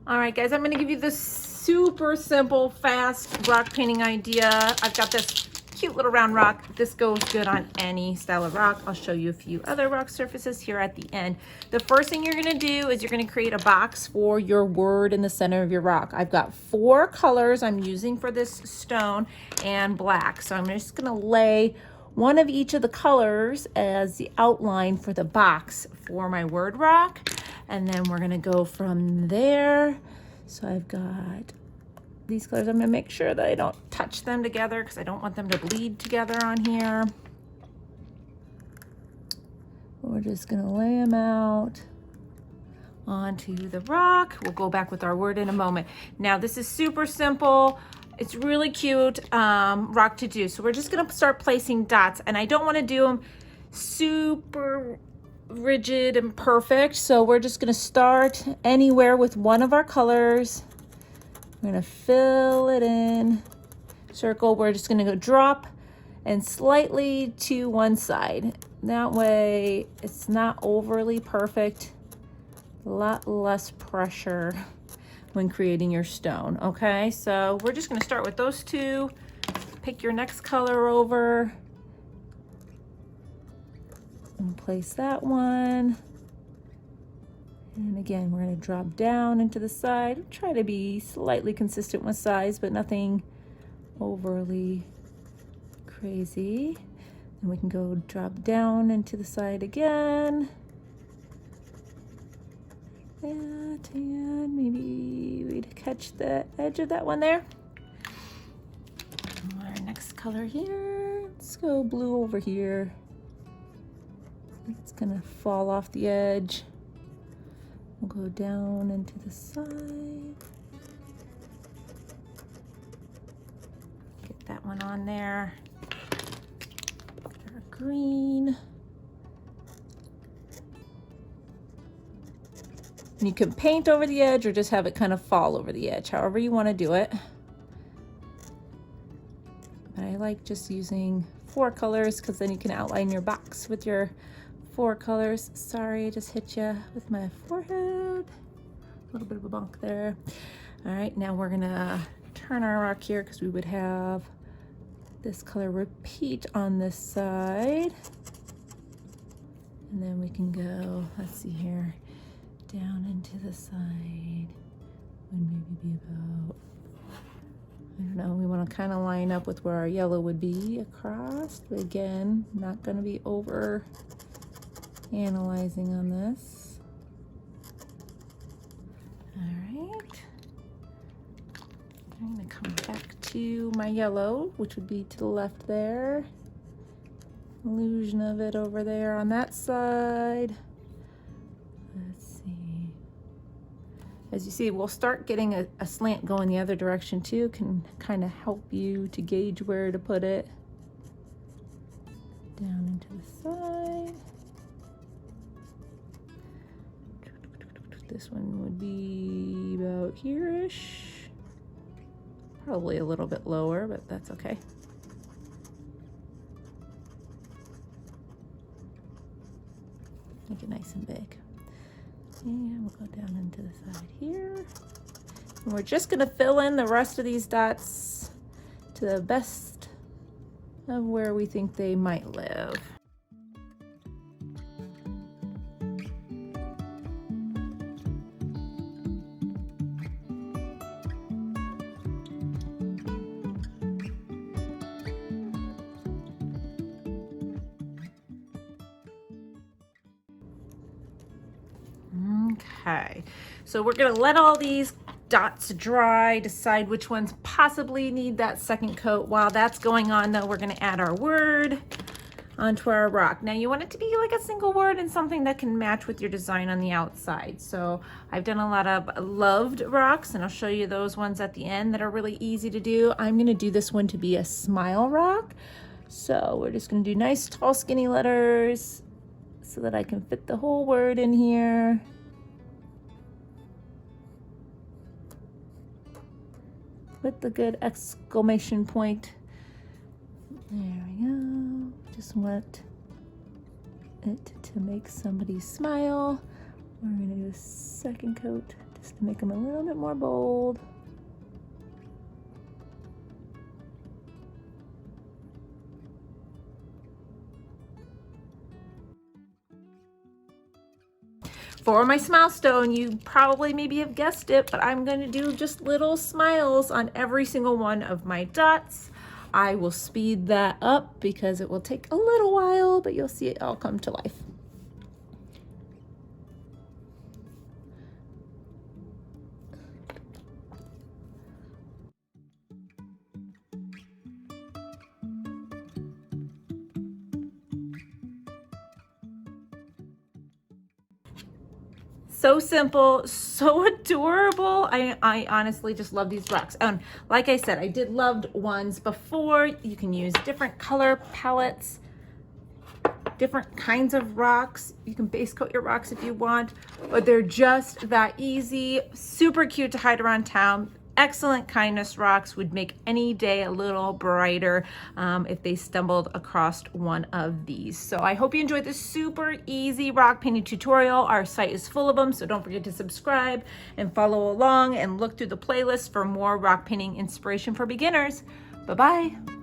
All right, guys, I'm gonna give you this super simple, fast rock painting idea. I've got this cute little round rock. This goes good on any style of rock. I'll show you a few other rock surfaces here at the end. The first thing you're gonna do is you're gonna create a box for your word in the center of your rock. I've got 4 colors I'm using for this stone and black. So I'm just gonna lay one of each of the colors as the outline for the box for my word rock. And then we're gonna go from there. So I've got these colors. I'm gonna make sure that I don't touch them together because I don't want them to bleed together on here. We're just gonna lay them out onto the rock. We'll go back with our word in a moment. Now this is super simple. It's really cute rock to do. So we're just gonna start placing dots, and I don't wanna do them super rigid and perfect. So we're just gonna start anywhere with one of our colors. We're gonna fill it in, circle. We're just gonna go drop and slightly to one side. That way it's not overly perfect. A lot less pressure when creating your stone, okay? So we're just gonna start with those 2. Pick your next color over and place that one. And again, we're gonna drop down into the side. Try to be slightly consistent with size, but nothing overly crazy. And we can go drop down into the side again. That, and maybe we'd catch the edge of that one there. Our next color here, let's go blue over here. It's gonna fall off the edge. We'll go down into the side. Get that one on there. Get our green. And you can paint over the edge or just have it kind of fall over the edge, however you want to do it. But I like just using 4 colors because then you can outline your box with your 4 colors. Sorry, I just hit you with my forehead. A little bit of a bump there. All right, now we're gonna turn our rock here because we would have this color repeat on this side. And then we can go, let's see here, down into the side. Would maybe be about, I don't know, we want to kind of line up with where our yellow would be across. But again, not going to be over analyzing on this. All right. I'm going to come back to my yellow, which would be to the left there. Illusion of it over there on that side. Let's see. As you see, we'll start getting a slant going the other direction too. Can kind of help you to gauge where to put it. Down into the side. This one would be about here-ish. Probably a little bit lower, but that's okay. Make it nice and big. And we'll go down into the side here. And we're just gonna fill in the rest of these dots to the best of where we think they might live. Okay, so we're gonna let all these dots dry, decide which ones possibly need that second coat. While that's going on though, we're gonna add our word onto our rock. Now you want it to be like a single word and something that can match with your design on the outside. So I've done a lot of loved rocks and I'll show you those ones at the end that are really easy to do. I'm gonna do this one to be a smile rock. So we're just gonna do nice tall skinny letters so that I can fit the whole word in here. With the good exclamation point. There we go. Just want it to make somebody smile. We're gonna do a second coat just to make them a little bit more bold. For my smile stone, you probably maybe have guessed it, but I'm going to do just little smiles on every single one of my dots. I will speed that up because it will take a little while, but you'll see it all come to life. So simple, so adorable. I honestly just love these rocks. And like I said, I did loved ones before. You can use different color palettes, different kinds of rocks. You can base coat your rocks if you want, but they're just that easy. Super cute to hide around town. Excellent kindness rocks, would make any day a little brighter if they stumbled across one of these. So I hope you enjoyed this super easy rock painting tutorial. Our site is full of them, so don't forget to subscribe and follow along and look through the playlist for more rock painting inspiration for beginners. Bye-bye.